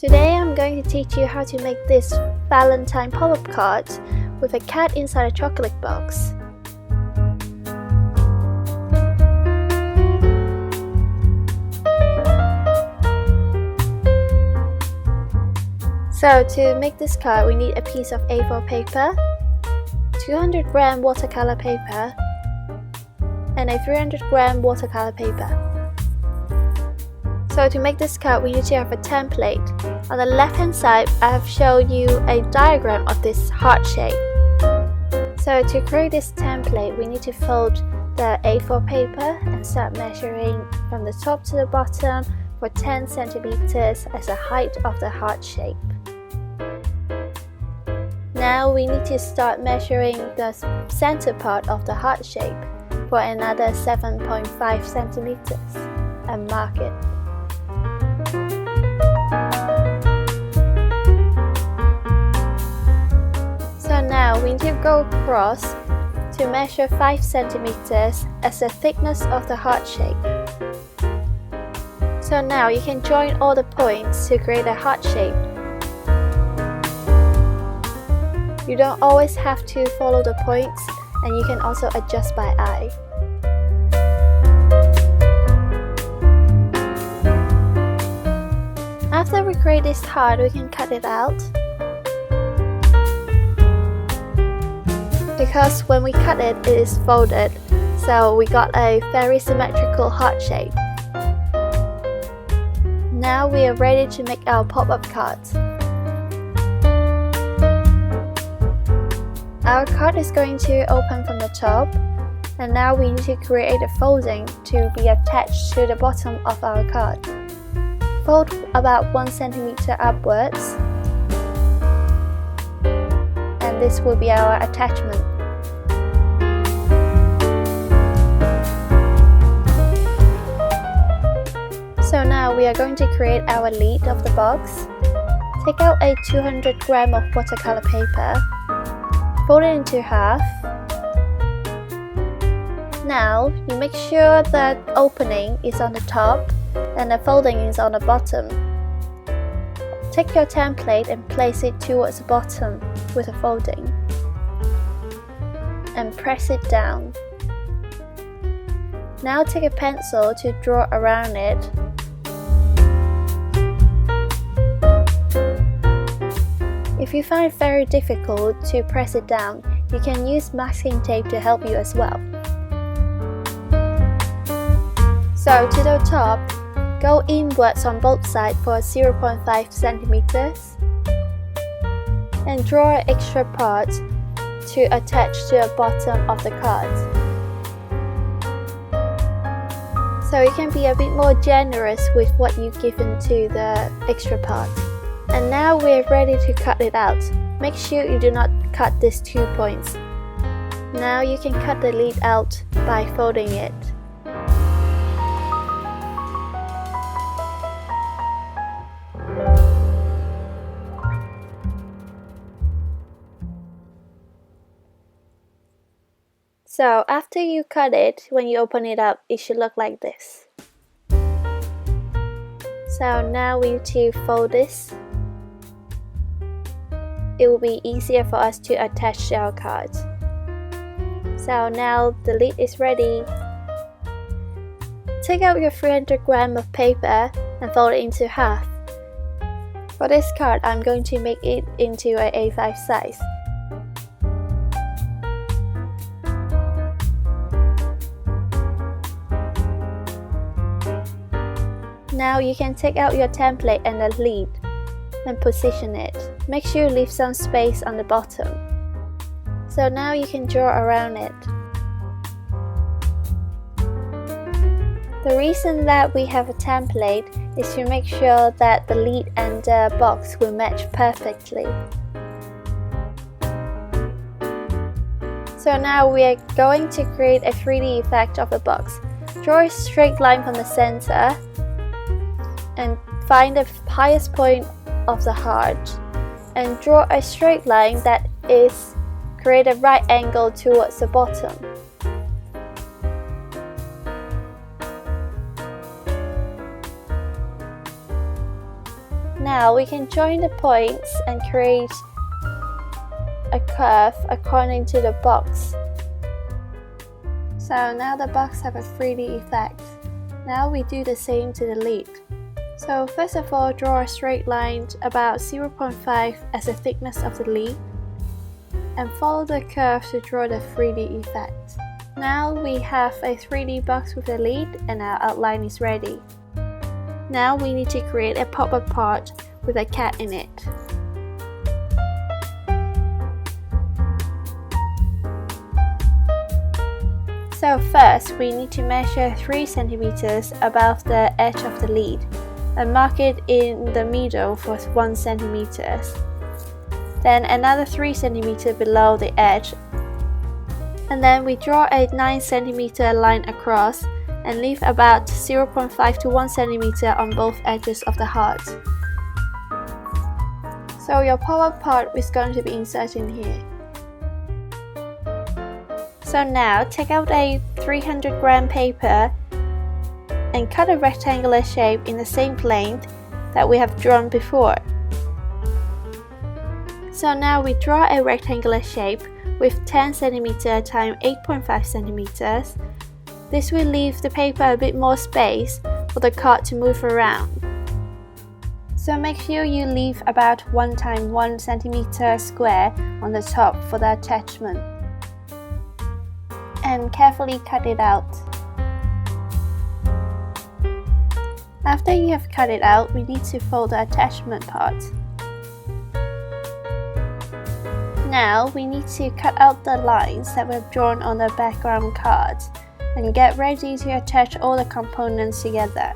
Today I'm going to teach you how to make this Valentine pop-up card with a cat inside a chocolate box. So to make this card we need a piece of A4 paper, 200g watercolor paper, and a 300g watercolor paper. So to make this card we need to have a template. On the left hand side I have shown you a diagram of this heart shape. So to create this template we need to fold the A4 paper and start measuring from the top to the bottom for 10 centimeters as the height of the heart shape. Now we need to start measuring the center part of the heart shape for another 7.5 centimeters and mark it. So now we need to go across to measure 5 centimeters as the thickness of the heart shape. So now you can join all the points to create a heart shape. You don't always have to follow the points, and you can also adjust by eye. After we create this heart, we can cut it out. Because when we cut it, it is folded, so we got a very symmetrical heart shape. Now we are ready to make our pop-up cards. Our card is going to open from the top, and now we need to create a folding to be attached to the bottom of our card. Fold about 1 centimeter upwards, and this will be our attachment. So now we are going to create our lid of the box. Take out a 200g of watercolor paper. Fold it into half. Now you make sure that opening is on the top and the folding is on the bottom. Take your template and place it towards the bottom with a folding and press it down. Now take a pencil to draw around it. If you find it very difficult to press it down, you can use masking tape to help you as well. So to the top, go inwards on both sides for 0.5 centimeters and draw an extra part to attach to the bottom of the card. So you can be a bit more generous with what you give into the extra part. And now we're ready to cut it out. Make sure you do not cut these 2 points. Now you can cut the lid out by folding it. So after you cut it, when you open it up, it should look like this. So now we need to fold this. It will be easier for us to attach our cards. So now the lid is ready. Take out your 300g of paper and fold it into half. For this card, I'm going to make it into an A5 size. Now you can take out your template and the lid and position it. Make sure you leave some space on the bottom. So now you can draw around it. The reason that we have a template is to make sure that the lid and the box will match perfectly. So now we are going to create a 3D effect of the box. Draw a straight line from the center and find the highest point of the heart and draw a straight line that is create a right angle towards the bottom. Now we can join the points and create a curve according to the box. So now the box have a 3D effect. Now we do the same to the lid. So first of all, draw a straight line about 0.5 as the thickness of the lid, and follow the curve to draw the 3D effect. Now we have a 3D box with the lid and our outline is ready. Now we need to create a pop-up part with a cat in it. So first we need to measure 3 cm above the edge of the lid and mark it in the middle for 1 cm. Then another 3 cm below the edge, and then we draw a 9 cm line across and leave about 0.5 to 1 cm on both edges of the heart. So your pop-up part is going to be inserted in here. So now take out a 300-gram paper and cut a rectangular shape in the same plane that we have drawn before. So now we draw a rectangular shape with 10 cm x 8.5 cm. This will leave the paper a bit more space for the card to move around. So make sure you leave about 1 x 1 cm square on the top for the attachment. And carefully cut it out. After you have cut it out, we need to fold the attachment part. Now we need to cut out the lines that were drawn on the background card and get ready to attach all the components together.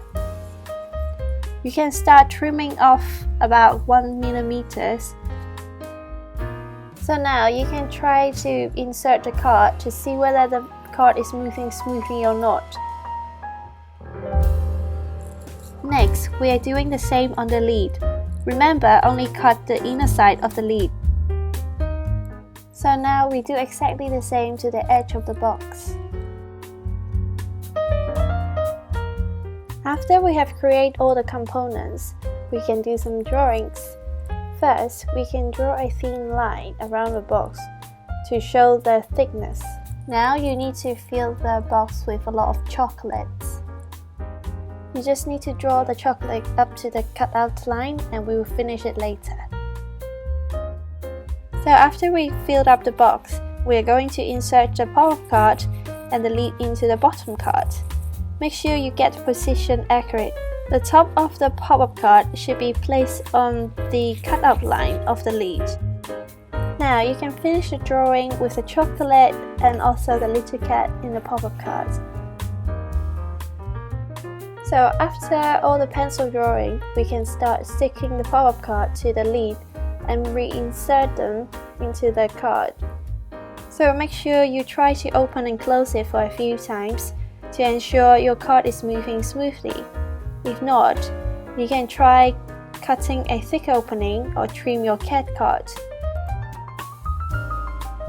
You can start trimming off about 1 mm. So now you can try to insert the card to see whether the card is moving smoothly or not. Next, we are doing the same on the lid. Remember, only cut the inner side of the lid. So now we do exactly the same to the edge of the box. After we have created all the components, we can do some drawings. First, we can draw a thin line around the box to show the thickness. Now you need to fill the box with a lot of chocolates. You just need to draw the chocolate up to the cutout line and we will finish it later. So after we filled up the box, we are going to insert the pop-up card and the lid into the bottom card. Make sure you get the position accurate. The top of the pop-up card should be placed on the cutout line of the lid. Now you can finish the drawing with the chocolate and also the little cat in the pop-up card. So after all the pencil drawing, we can start sticking the pop-up card to the lid and reinsert them into the card. So make sure you try to open and close it for a few times to ensure your card is moving smoothly. If not, you can try cutting a thick opening or trim your cat card.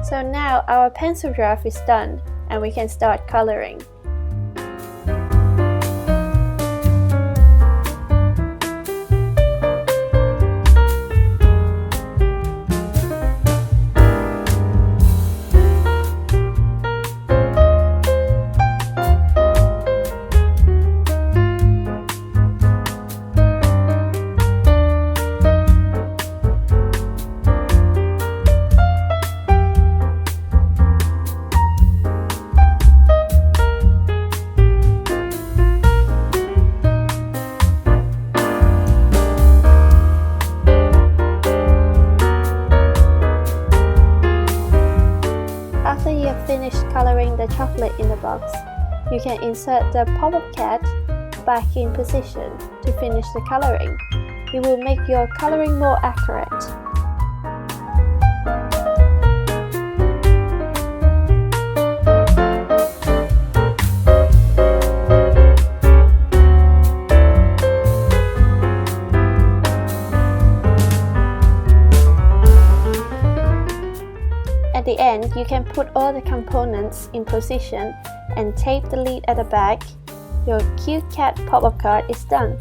So now our pencil draft is done and we can start coloring. Finished coloring the chocolate in the box, you can insert the pop-up cat back in position to finish the coloring. It will make your coloring more accurate. At the end, you can put all the components in position and tape the lid at the back. Your cute cat pop-up card is done.